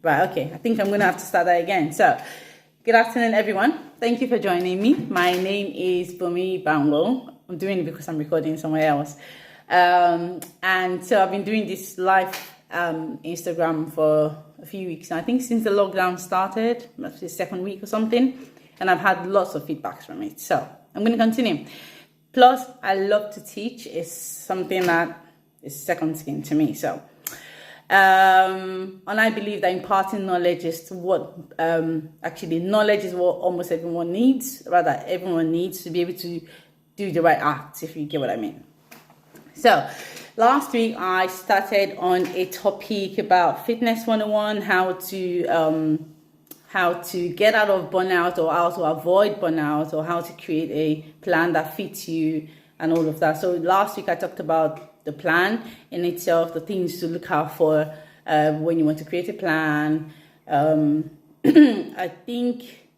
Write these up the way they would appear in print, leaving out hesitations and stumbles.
Right, okay. I think I'm going to have to start that again. So, good afternoon, everyone. Thank you for joining me. My name is Bumi Bango. I'm doing it because I'm recording somewhere else. And so I've been doing this live Instagram for a few weeks now. I think since the lockdown started, that's the second week or something. And I've had lots of feedbacks from it. So, I'm going to continue. Plus, I love to teach. It's something that is second skin to me. So, and I believe that imparting knowledge is what actually knowledge is what almost everyone needs. Rather, everyone needs to be able to do the right acts, if you get what I mean. So last week I started on a topic about fitness 101, how to get out of burnout, or how to avoid burnout, or how to create a plan that fits you and all of that. So last week I talked about the plan in itself, the things to look out for when you want to create a plan. I think,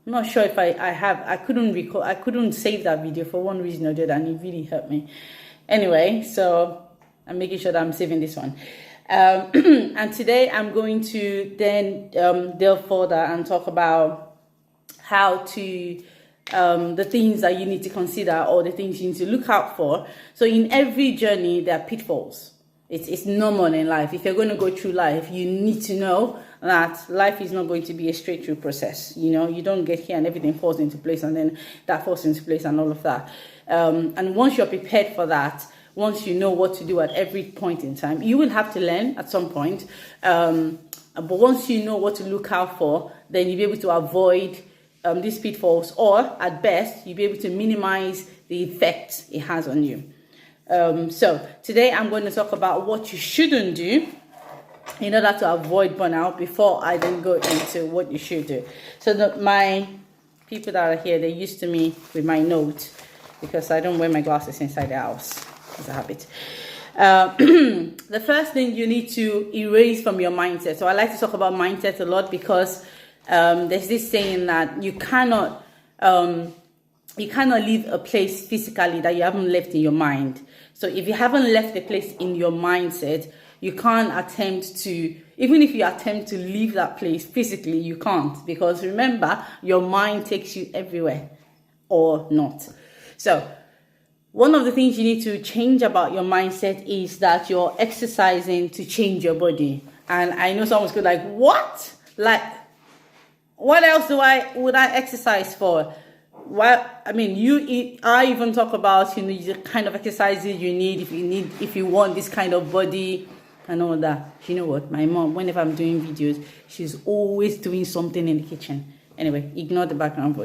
I'm not sure if I couldn't save that video for one reason or the other, and it really hurt me. Anyway, so I'm making sure that I'm saving this one. And today I'm going to then delve further and talk about how to the things that you need to consider, or the things you need to look out for. So in every journey, there are pitfalls. It's normal in life. If you're going to go through life, you need to know that life is not going to be a straight through process. You know, you don't get here and everything falls into place, and then that falls into place and all of that. And once you're prepared for that, once you know what to do at every point in time, you will have to learn at some point. But once you know what to look out for, then you'll be able to avoid these pitfalls, or at best, you'll be able to minimize the effect it has on you. So today I'm going to talk about what you shouldn't do in order to avoid burnout, before I then go into what you should do. So my people that are here, they're used to me with my notes, because I don't wear my glasses inside the house. It's a habit. The first thing you need to erase from your mindset. So I like to talk about mindset a lot, because there's this saying that you cannot leave a place physically that you haven't left in your mind. So if you haven't left a place in your mindset, you can't attempt to, even if you attempt to leave that place physically, you can't, because remember, your mind takes you everywhere, or not. So one of the things you need to change about your mindset is that you're exercising to change your body. And I know someone's going like, what? Like, what else would I exercise for? Well, I mean, I even talk about, the kind of exercises you need if you want this kind of body and all that. You know what? My mom, whenever I'm doing videos, she's always doing something in the kitchen. Anyway, ignore the background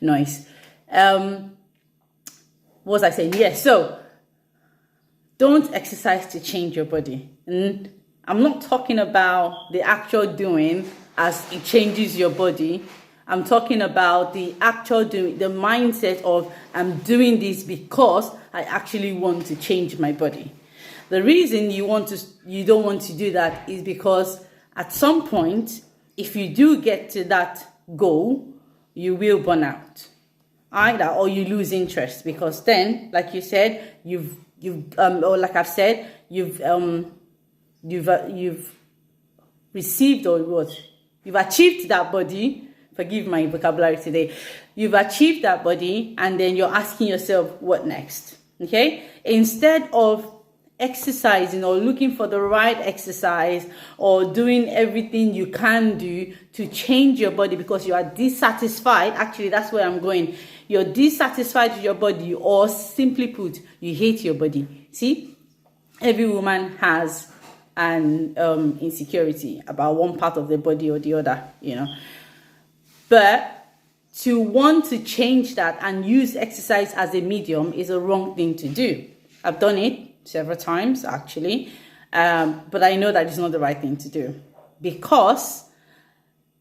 noise. What was I saying? Yes. So don't exercise to change your body. And I'm not talking about the actual doing as it changes your body. I'm talking about the actual doing, the mindset of, I'm doing this because I actually want to change my body. The reason you don't want to do that is because at some point, if you do get to that goal, you will burn out, either, or you lose interest, because then, like you said, or like I've said, you've received, or what? You've achieved that body. Forgive my vocabulary today. You've achieved that body, and then you're asking yourself, what next? Okay? Instead of exercising or looking for the right exercise, or doing everything you can do to change your body because you are dissatisfied, actually, that's where I'm going. You're dissatisfied with your body, or simply put, you hate your body. See? Every woman has an insecurity about one part of the body or the other, But to want to change that and use exercise as a medium is a wrong thing to do. I've done it several times, actually, but I know that it's not the right thing to do, because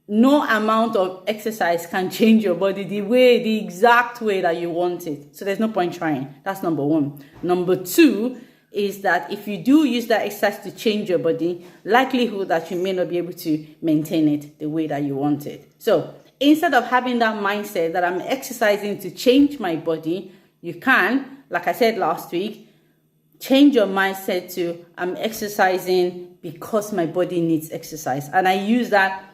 no amount of exercise can change your body the exact way that you want it. So there's no point trying. That's number one. Number two is that if you do use that exercise to change your body, likelihood that you may not be able to maintain it the way that you want it. So instead of having that mindset that I'm exercising to change my body, you can, like I said last week, change your mindset to I'm exercising because my body needs exercise. And I use that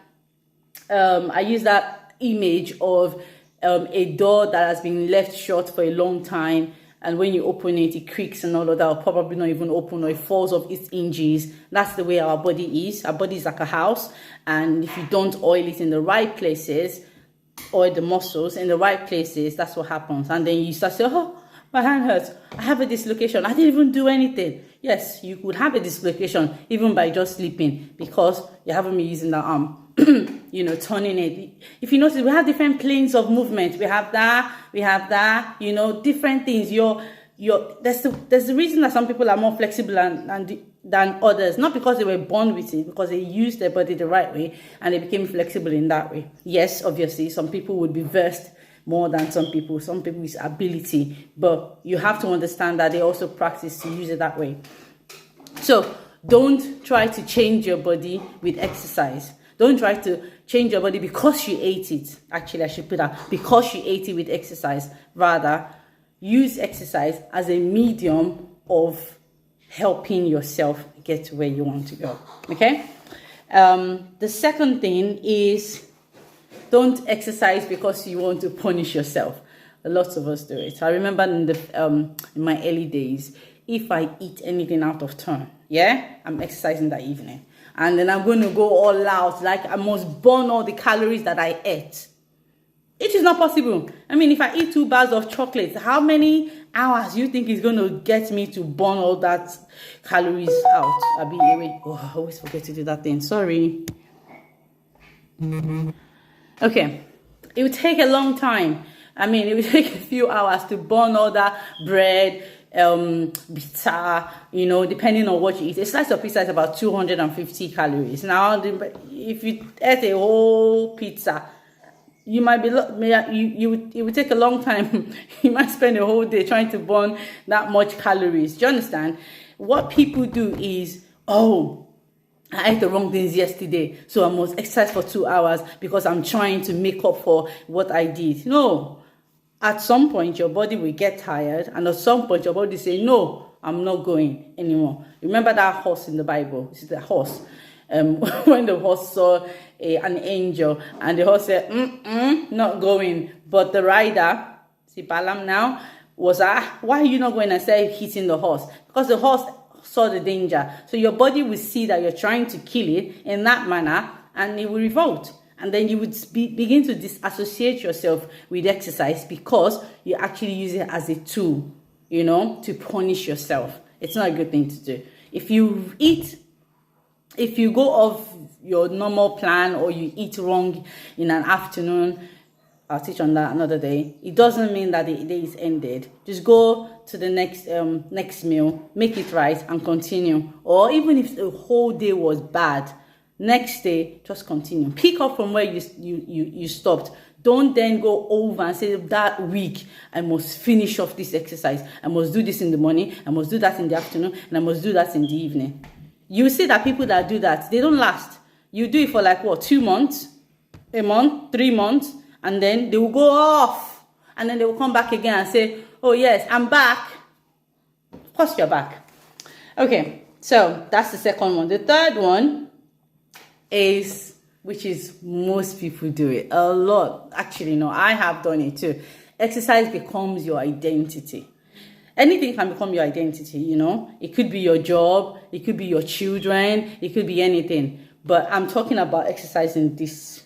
image of a door that has been left shut for a long time, and when you open it, it creaks and all of that, or probably not even open, or it falls off its hinges. That's the way our body is. Our body is like a house, and if you don't oil it in the right places, oil the muscles in the right places, that's what happens. And then you start saying, oh, my hand hurts, I have a dislocation, I didn't even do anything. Yes, you could have a dislocation even by just sleeping, because you haven't been using the arm. Turning it. If you notice, we have different planes of movement. We have that, different things. There's the reason that some people are more flexible than others, not because they were born with it, because they used their body the right way and they became flexible in that way. Yes, obviously, some people would be versed more than some people's ability, but you have to understand that they also practice to use it that way. So don't try to change your body with exercise. Don't try to change your body because you ate it. Actually, I should put that, because you ate it with exercise. Rather, use exercise as a medium of helping yourself get to where you want to go. Okay? The second thing is, don't exercise because you want to punish yourself. Lots of us do it. I remember in my early days, if I eat anything out of turn, I'm exercising that evening. And then I'm going to go all out, like I must burn all the calories that I ate. It is not possible. I mean, if I eat 2 bars of chocolate, how many hours do you think is going to get me to burn all that calories out? I'll be away. Oh, I always forget to do that thing. Sorry. Okay. It would take a long time. I mean, it would take a few hours to burn all that bread, pizza, depending on what you eat. A slice of pizza is about 250 calories. Now, if you ate a whole pizza, you might be, it would take a long time. You might spend a whole day trying to burn that much calories. Do you understand? What people do is, I ate the wrong things yesterday, so I must exercise for 2 hours because I'm trying to make up for what I did. No. At some point, your body will get tired, and at some point, your body say, no, I'm not going anymore. Remember that horse in the Bible? This is the horse. When the horse saw an angel, and the horse said, not going. But the rider, see Balaam now, was, why are you not going? And started hitting the horse. Because the horse saw the danger. So your body will see that you're trying to kill it in that manner, and it will revolt. And then you would begin to disassociate yourself with exercise because you actually use it as a tool, to punish yourself. It's not a good thing to do. If you go off your normal plan, or you eat wrong in an afternoon, I'll teach on that another day. It doesn't mean that the day is ended. Just go to the next meal, make it right, and continue. Or even if the whole day was bad, next day, just continue. Pick up from where you stopped. Don't then go over and say, that week, I must finish off this exercise. I must do this in the morning. I must do that in the afternoon. And I must do that in the evening. You see that people that do that, they don't last. You do it for 2 months, a month, 3 months, and then they will go off. And then they will come back again and say, oh yes, I'm back. Of course you're back. Okay, so that's the second one. The third one is, which is most people do it a lot. Actually, no, I have done it too. Exercise becomes your identity. Anything can become your identity, It could be your job, it could be your children, it could be anything. But I'm talking about exercise in this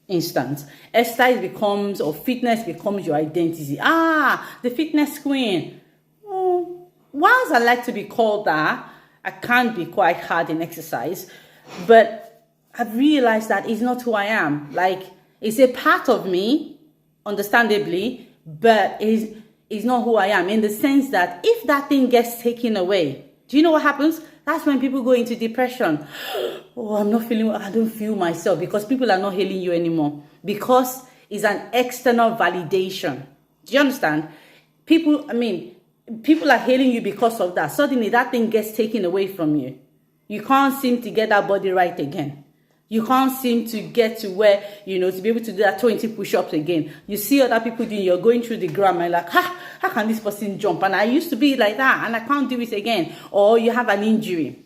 instance. Exercise becomes, or fitness becomes your identity. The fitness queen. Whilst I like to be called that, I can't be quite hard in exercise. But I've realized that it's not who I am. It's a part of me, understandably, but it's not who I am, in the sense that if that thing gets taken away, do you know what happens? That's when people go into depression. I don't feel myself, because people are not healing you anymore. Because it's an external validation. Do you understand? People are healing you because of that. Suddenly that thing gets taken away from you. You can't seem to get that body right again. You can't seem to get to where, to be able to do that 20 push-ups again. You see other people doing, you're going through the gram and like, how can this person jump? And I used to be like that and I can't do it again. Or you have an injury,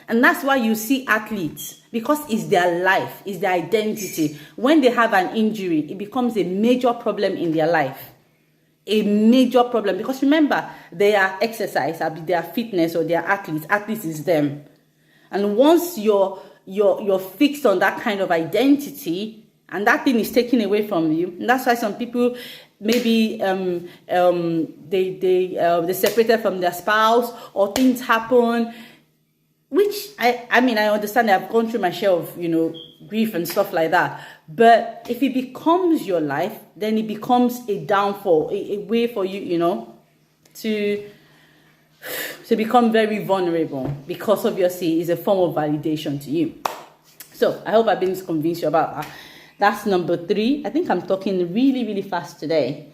And that's why you see athletes, because it's their life, it's their identity. When they have an injury, it becomes a major problem in their life. A major problem, because remember, they are exercise, they are fitness, or they are athletes. Athletes is them. And once you're fixed on that kind of identity, and that thing is taken away from you, and that's why some people maybe they separated from their spouse, or things happen, which I mean, I understand. I've gone through my share of, grief and stuff like that. But if it becomes your life, then it becomes a downfall, a way for you, to become very vulnerable, because obviously it's a form of validation to you. So I hope I've been convinced you about that. That's number 3. I think I'm talking really, really fast today.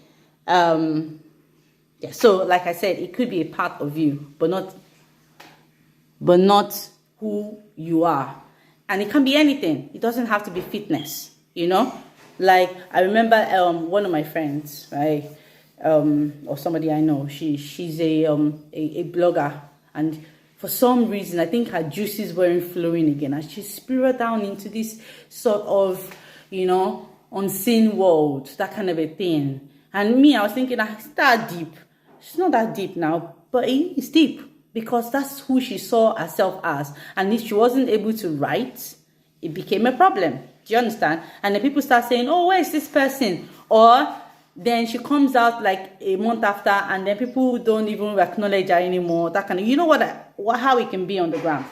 So like I said, it could be a part of you, but not who you are. And it can be anything. It doesn't have to be fitness, Like, I remember one of my friends, right, or somebody I know, she's a blogger, and for some reason, I think her juices weren't flowing again, and she spiraled down into this sort of, unseen world, that kind of a thing. And me, I was thinking, it's that deep. She's not that deep now, but it's deep, because that's who she saw herself as. And if she wasn't able to write, it became a problem. Do you understand? And then people start saying, oh, where is this person? Or then she comes out like a month after, and then people don't even acknowledge her anymore. That kind of, how it can be on the ground.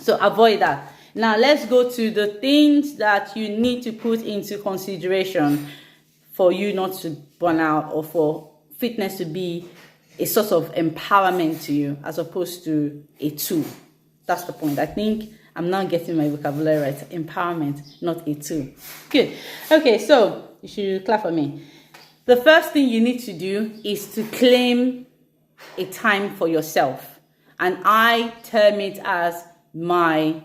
So avoid that. Now let's go to the things that you need to put into consideration for you not to burn out, or for fitness to be a source of empowerment to you, as opposed to a tool. That's the point. I think I'm now getting my vocabulary right. Empowerment, not a tool. Good. Okay, so you should clap for me. The first thing you need to do is to claim a time for yourself. And I term it as my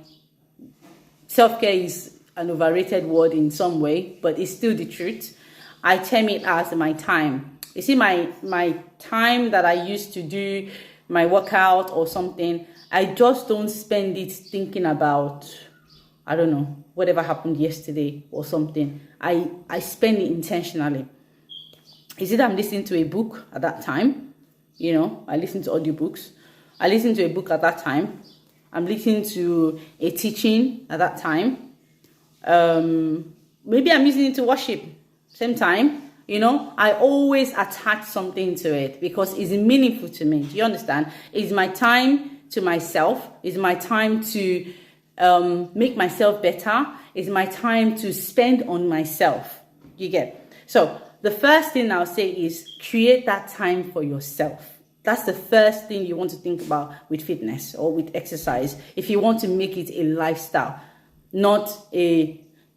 self-care. Is an overrated word in some way, but it's still the truth. I term it as my time. You see, my time that I used to do my workout or something, I just don't spend it thinking about, I don't know, whatever happened yesterday or something. I spend it intentionally. Is it I'm listening to a book at that time? I listen to audiobooks. I listen to a book at that time. I'm listening to a teaching at that time. Maybe I'm listening to worship, same time. I always attach something to it because it's meaningful to me. Do you understand? It's my time to myself. It's my time to make myself better. It's my time to spend on myself. You get? So the first thing I'll say is create that time for yourself. That's the first thing you want to think about with fitness or with exercise. If you want to make it a lifestyle, not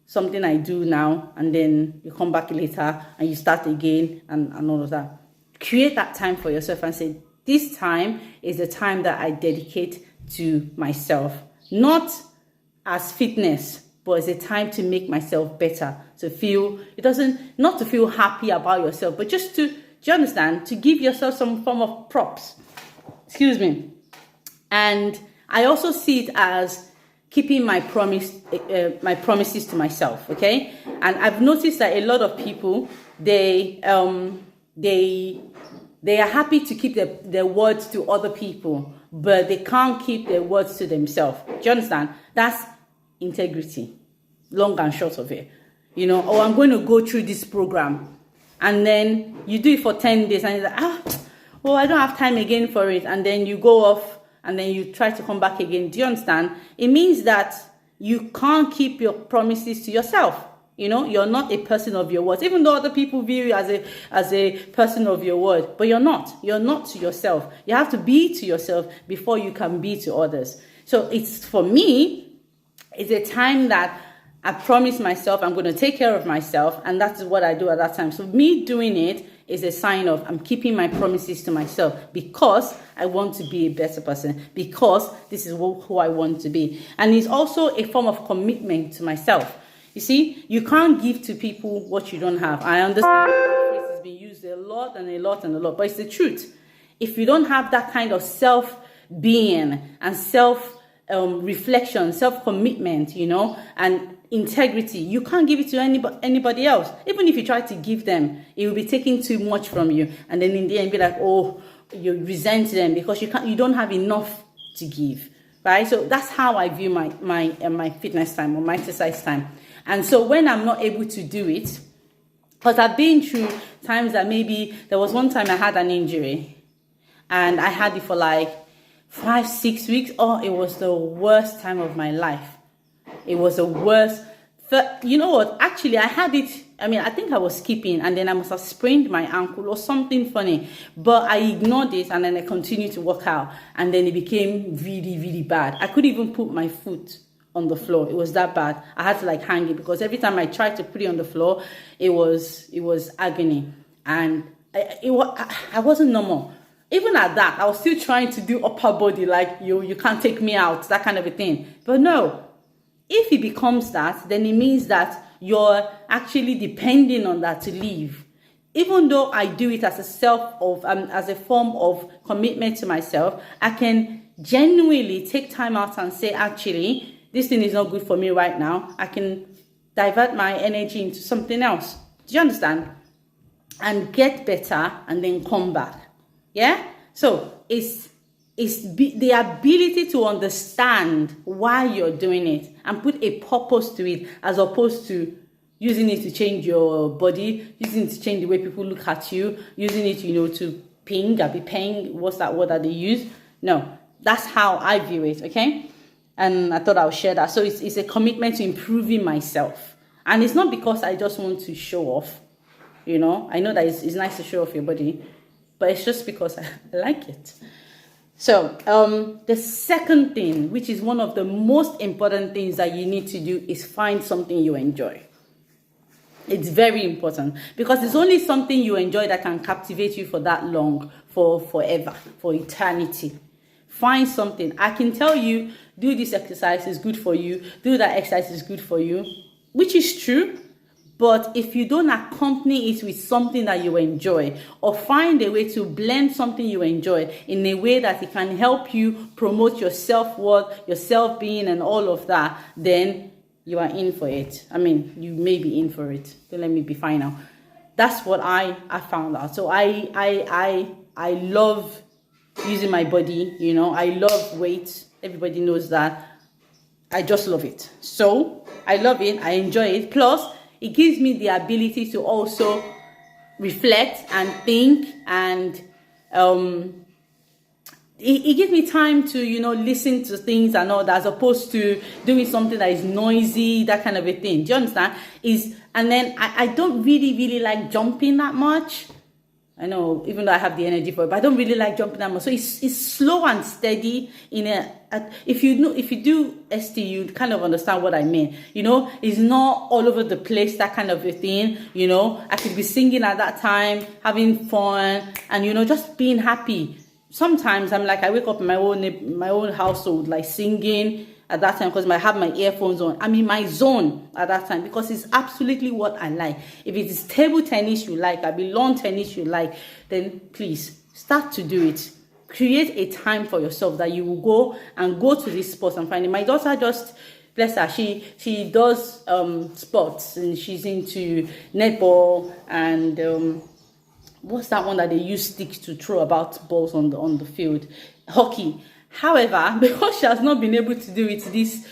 something I do now and then you come back later and you start again and all of that. Create that time for yourself and say, this time is the time that I dedicate to myself. Not as fitness, but it's a time to make myself better, to feel, not to feel happy about yourself, but just to, do you understand? To give yourself some form of props. Excuse me. And I also see it as keeping my promises to myself, okay? And I've noticed that a lot of people, they are happy to keep their words to other people, but they can't keep their words to themselves. Do you understand? That's integrity, long and short of it. Oh, I'm going to go through this program. And then you do it for 10 days and you're like, I don't have time again for it. And then you go off and then you try to come back again. Do you understand? It means that you can't keep your promises to yourself. You're not a person of your words, even though other people view you as a person of your word, but you're not. You're not to yourself. You have to be to yourself before you can be to others. So for me, it's a time that I promise myself I'm going to take care of myself, and that's what I do at that time. So me doing it is a sign of I'm keeping my promises to myself because I want to be a better person, because this is who I want to be. And it's also a form of commitment to myself. You see, you can't give to people what you don't have. I understand this has been used a lot, but it's the truth. If you don't have that kind of self-being and self reflection, self-commitment, and integrity. You can't give it to anybody else. Even if you try to give them, it will be taking too much from you, and then in the end be like, oh, you resent them because you don't have enough to give, right? So that's how I view my fitness time or my exercise time. And so when I'm not able to do it, because I've been through times that maybe there was one time I had an injury and I had it for like 5-6 weeks. Oh, it was the worst time of my life. It was the worst. You know what? Actually, I had it. I think I was skipping and then I must have sprained my ankle or something funny. But I ignored it and then I continued to work out. And then it became really, really bad. I couldn't even put my foot on the floor. It was that bad. I had to like hang it because every time I tried to put it on the floor, it was agony. And I wasn't normal. Even at that, I was still trying to do upper body, like you can't take me out, that kind of a thing. But no, if it becomes that, then it means that you're actually depending on that to live. Even though I do it as a form of commitment to myself, I can genuinely take time out and say, actually, this thing is not good for me right now. I can divert my energy into something else. Do you understand? And get better and then come back. Yeah? So it's the ability to understand why you're doing it and put a purpose to it, as opposed to using it to change your body, using it to change the way people look at you, using it, to be paying, what's that word that they use? No, that's how I view it, okay? And I thought I would share that. So it's a commitment to improving myself. And it's not because I just want to show off, I know that it's nice to show off your body, but it's just because I like it. So the second thing, which is one of the most important things that you need to do, is find something you enjoy. It's very important because it's only something you enjoy that can captivate you for that long, for forever, for eternity. Find something. I can tell you, do this exercise is good for you, do that exercise is good for you, which is true. But if you don't accompany it with something that you enjoy, or find a way to blend something you enjoy in a way that it can help you promote your self-worth, your self-being and all of that, then you are in for it. You may be in for it. Don't let me be final. That's what I found out. So I love using my body, I love weight. Everybody knows that. I just love it. So I love it. I enjoy it. Plus, it gives me the ability to also reflect and think, and it gives me time to, listen to things and all that, as opposed to doing something that is noisy, that kind of a thing. Do you understand? And then I don't really, really like jumping that much. I know, even though I have the energy for it, but I don't really like jumping that much. So it's slow and steady. If you do ST, you kind of understand what I mean. It's not all over the place, that kind of a thing. I could be singing at that time, having fun, and just being happy. Sometimes I'm like, I wake up in my own household, like singing at that time, because I have my earphones on. I'm in my zone at that time because it's absolutely what I like. If it is table tennis you like, lawn tennis you like, then please start to do it. Create a time for yourself that you will go to this sport and find it. My daughter just, bless her, she does sports, and she's into netball and what's that one that they use sticks to throw about balls on the field? Hockey. However, because she has not been able to do it this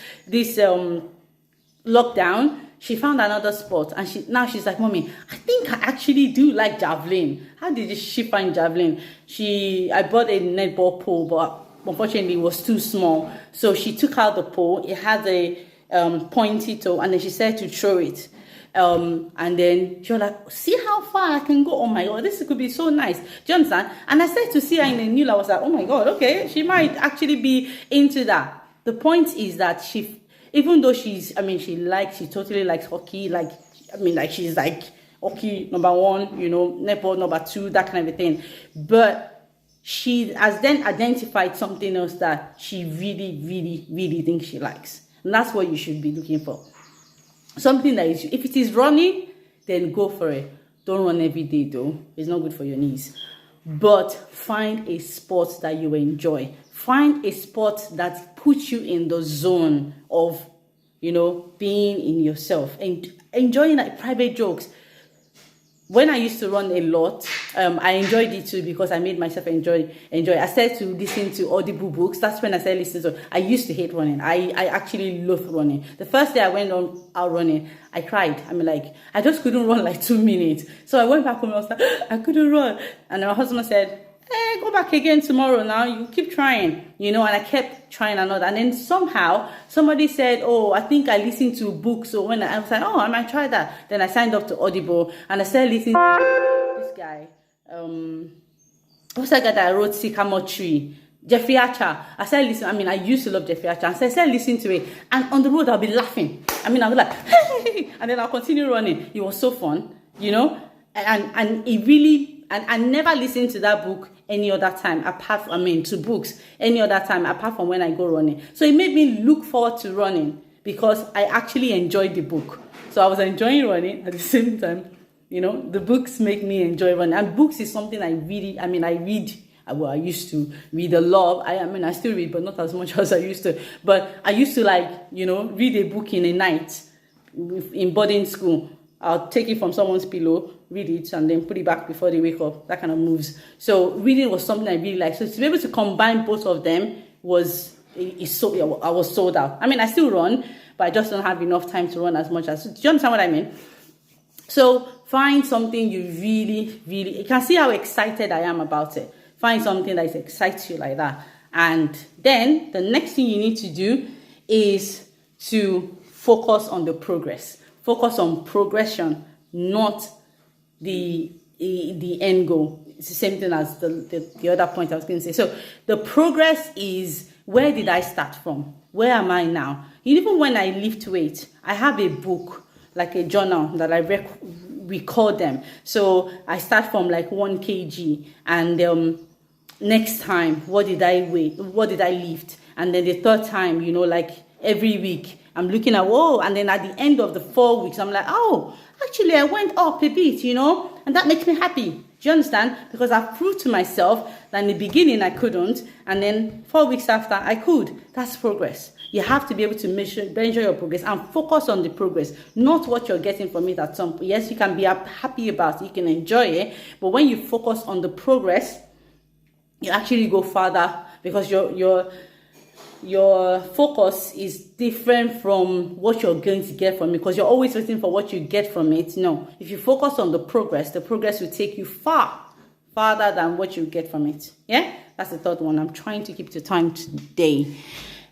lockdown, she found another sport, and she's like, Mommy, I think I actually do like javelin. How did she find javelin? I bought a netball pole, but unfortunately it was too small. So she took out the pole. It had a pointy toe, and then she said to throw it. And then she was like, see how far I can go. Oh my God, this could be so nice. Do you understand? And I said to see her in a new, I was like, oh my God, okay, she might actually be into that. The point is that even though she totally likes hockey, she's like hockey number one, netball number two, that kind of a thing. But she has then identified something else that she really, really, really thinks she likes. And that's what you should be looking for. Something that is, if it is running, then go for it. Don't run every day though. It's not good for your knees. but find a sport that you enjoy. Find a sport that puts you in the zone of, being in yourself and enjoying like private jokes. When I used to run a lot, I enjoyed it too because I made myself enjoy it. I started to listen to audible books. That's when I started listening to. I used to hate running. I actually loved running. The first day I went out running, I cried. I just couldn't run like 2 minutes. So I went back home and I was like, I couldn't run. And my husband said, hey, go back again tomorrow now. You keep trying, and I kept trying another. And then somehow somebody said, oh, I think I listened to books. So when I was like, oh, I might try that. Then I signed up to Audible and I started listening to this guy. What's that guy that wrote Sycamore Tree? Jeffrey Archer. I started listening. I used to love Jeffrey Archer. And so I started listening to it. And on the road, I'll be laughing. I'll be like, hey, and then I'll continue running. It was so fun, and it really. And I never listened to that book any other time to books any other time apart from when I go running. So it made me look forward to running because I actually enjoyed the book. So I was enjoying running at the same time. The books make me enjoy running. And books is something I really, I read. Well, I used to read a lot. I still read, but not as much as I used to. But I used to read a book in a night in boarding school. I'll take it from someone's pillow, read it, and then put it back before they wake up. That kind of moves. So reading was something I really liked. So to be able to combine both of them I was sold out. I still run, but I just don't have enough time to run as much as. Do you understand what I mean? So find something you really, really. You can see how excited I am about it. Find something that excites you like that, and then the next thing you need to do is to focus on the progress. Focus on progression, not the end goal. It's the same thing as the other point I was going to say. So the progress is, where did I start from? Where am I now? Even when I lift weight, I have a book, like a journal that I record them. So I start from 1 kg and next time, what did I weigh? What did I lift? And then the third time, every week, I'm looking at, and then at the end of the 4 weeks, I'm like, oh, actually, I went up a bit, and that makes me happy. Do you understand? Because I've proved to myself that in the beginning I couldn't, and then 4 weeks after I could. That's progress. You have to be able to measure your progress and focus on the progress, not what you're getting from it at some point. Yes, you can be happy about it, you can enjoy it, but when you focus on the progress, you actually go further because your focus is different from what you're going to get from it, because you're always waiting for what you get from it. No, if you focus on the progress will take you farther than what you get from it. Yeah, that's the third one. I'm trying to keep to time today.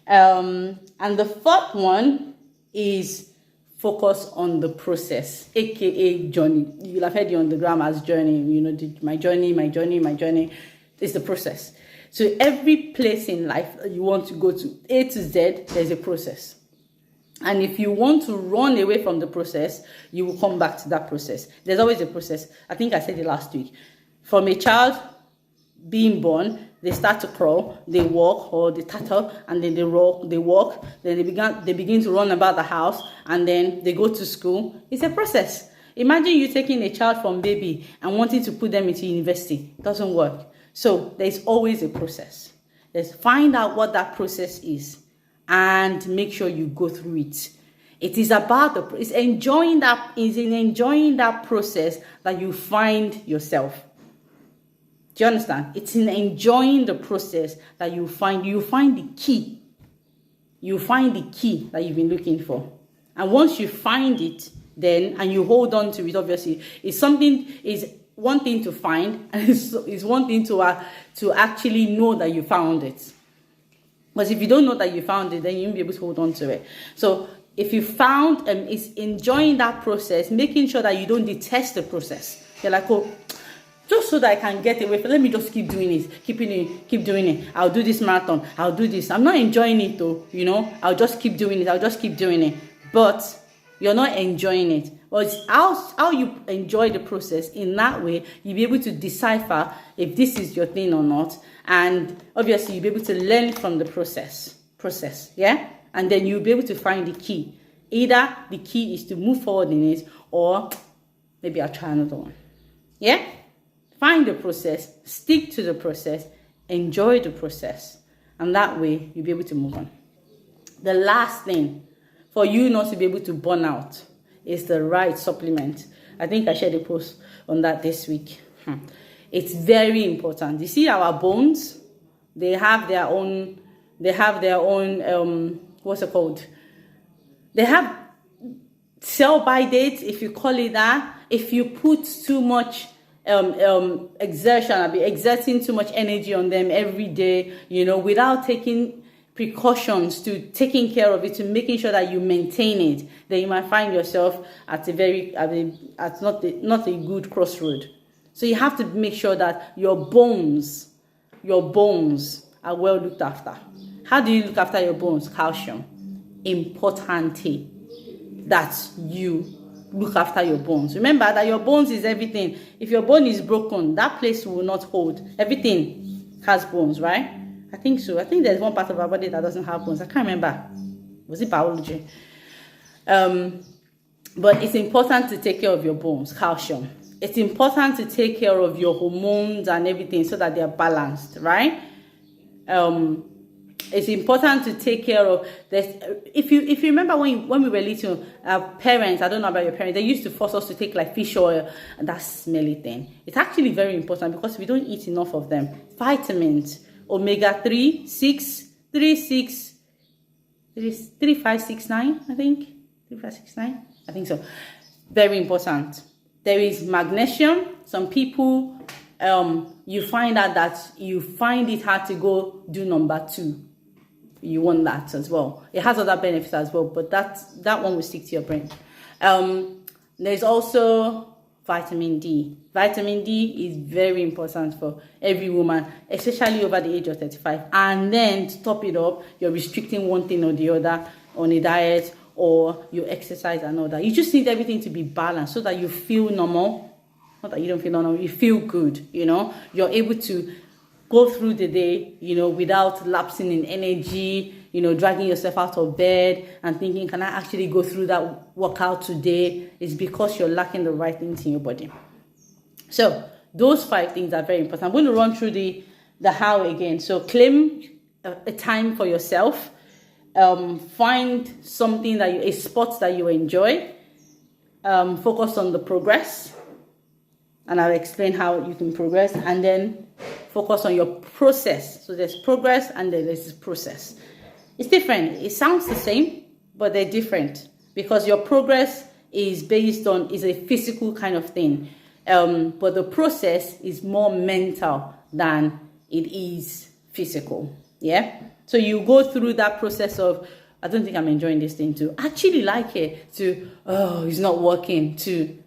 And the fourth one is focus on the process, aka journey. You'll have heard it on the gram as journey. My journey. It's the process. So every place in life you want to go to, A to Z, there's a process. And if you want to run away from the process, you will come back to that process. There's always a process. I think I said it last week. From a child being born, they start to crawl, they walk, or they tattle, and then they walk, then they begin to run about the house, and then they go to school. It's a process. Imagine you taking a child from baby and wanting to put them into university. It doesn't work. So there's always a process. Let's find out what that process is and make sure you go through it. It is about it's enjoying that process that you find yourself. Do you understand? It's in enjoying the process that you find the key. You find the key that you've been looking for. And once you find it, then, and you hold on to it, obviously, is one thing to find, and it's one thing to actually know that you found it. Because if you don't know that you found it, then you won't be able to hold on to it. So if you found, it's enjoying that process, making sure that you don't detest the process. You're like, oh, just so that I can get away, let me just keep doing it, keep doing it. I'll do this marathon, I'll do this. I'm not enjoying it though, I'll just keep doing it. But you're not enjoying it. Well, it's how you enjoy the process. In that way, you'll be able to decipher if this is your thing or not. And obviously, you'll be able to learn from the process, yeah? And then you'll be able to find the key. Either the key is to move forward in it, or maybe I'll try another one. Yeah? Find the process, stick to the process, enjoy the process, and that way you'll be able to move on. The last thing for you not to be able to burn out is the right supplement. I think I shared a post on that this week. It's very important. You see our bones, they have their own, what's it called? They have sell by date, if you call it that. If you put too much exerting too much energy on them every day, without taking precautions to taking care of it, to making sure that you maintain it, then you might find yourself at not a good crossroad. So you have to make sure that your bones are well looked after. How do you look after your bones? Calcium. Importante that you look after your bones. Remember that your bones is everything. If your bone is broken, that place will not hold. Everything has bones, right? I think so. I think there's one part of our body that doesn't have bones. I can't remember. Was it biology? But it's important to take care of your bones, calcium. It's important to take care of your hormones and everything so that they're balanced, right? It's important to take care of this. If you remember when we were little, our parents, I don't know about your parents, they used to force us to take like fish oil and that smelly thing. It's actually very important because we don't eat enough of them. Vitamins, omega-3, 3569, I think. 3569, I think so. Very important. There is magnesium. Some people, you find out that you find it hard to go do number 2. You want that as well. It has other benefits as well, but that one will stick to your brain. There's also vitamin D. Vitamin D is very important for every woman, especially over the age of 35. And then to top it up, you're restricting one thing or the other on a diet, or you exercise and all that. You just need everything to be balanced so that you feel normal. Not that you don't feel normal, you feel good, You're able to go through the day, without lapsing in energy, dragging yourself out of bed and thinking, can I actually go through that workout today? It's because you're lacking the right things in your body. So those 5 things are very important. I'm going to run through the how again. So claim a time for yourself. Find something a sport that you enjoy. Focus on the progress. And I'll explain how you can progress. And then focus on your process. So there's progress and then there's process. It's different. It sounds the same, but they're different because your progress is a physical kind of thing. But the process is more mental than it is physical. Yeah. So you go through that process of, I don't think I'm enjoying this thing, to actually like it, to, oh, it's not working, to,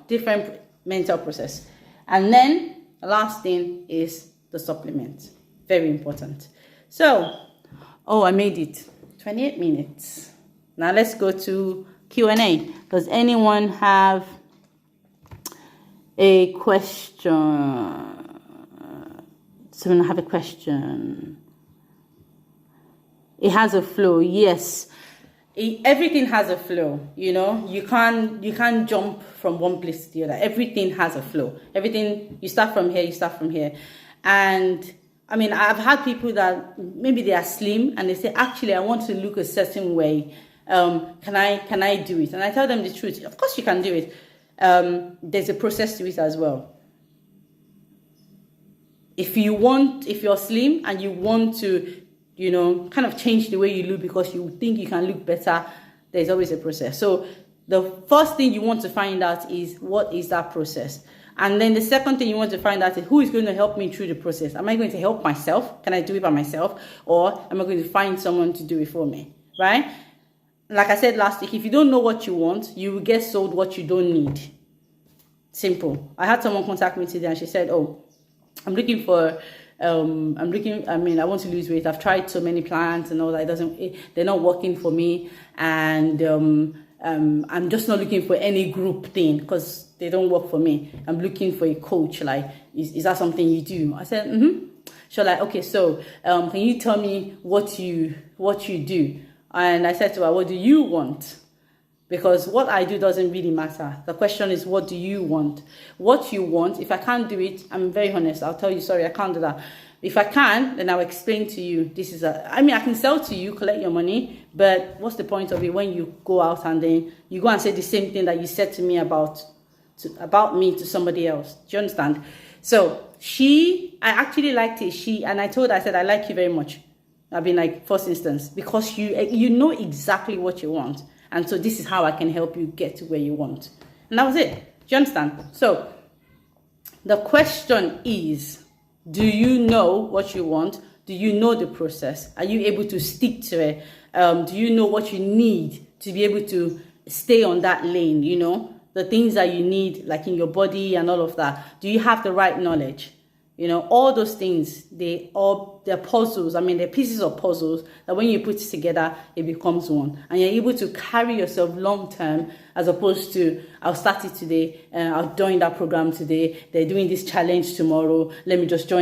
different mental process. And then the last thing is the supplement. Very important. So, I made it. 28 minutes. Now let's go to Q&A. Does anyone have a question? Someone have a question? It has a flow. Yes. Everything has a flow, You can't jump from one place to the other. Everything has a flow. Everything, you start from here. And I mean, I've had people that maybe they are slim and they say, actually, I want to look a certain way. Can I do it? And I tell them the truth. Of course you can do it. There's a process to it as well. If you're slim and you want to, kind of change the way you look because you think you can look better, there's always a process. So the first thing you want to find out is, what is that process? And then the second thing you want to find out is, who is going to help me through the process? Am I going to help myself? Can I do it by myself? Or am I going to find someone to do it for me? Right? Like I said last week, if you don't know what you want, you will get sold what you don't need. Simple. I had someone contact me today and she said, I want to lose weight. I've tried so many plans and all that. They're not working for me. And I'm just not looking for any group thing because they don't work for me. I'm looking for a coach. Like, is that something you do? I said, She's like, okay, so can you tell me what you do? And I said to her, what do you want? Because what I do doesn't really matter. The question is, what do you want? What you want, if I can't do it, I'm very honest, I'll tell you, sorry, I can't do that. If I can, then I'll explain to you, I can sell to you, collect your money, but what's the point of it when you go out and then you go and say the same thing that you said to me about me to somebody else? Do you understand? So I actually liked it. And I told her, I said, I like you very much. I've been like, first instance, because you know exactly what you want. And so this is how I can help you get to where you want. And that was it. Do you understand? So the question is, do you know what you want? Do you know the process? Are you able to stick to it? Do you know what you need to be able to stay on that lane? You know, the things that you need, like in your body and all of that. Do you have the right knowledge? You know, all those things, they're puzzles. They're pieces of puzzles that when you put it together, it becomes one. And you're able to carry yourself long term, as opposed to, I'll start it today, I'll join that program today, they're doing this challenge tomorrow, let me just join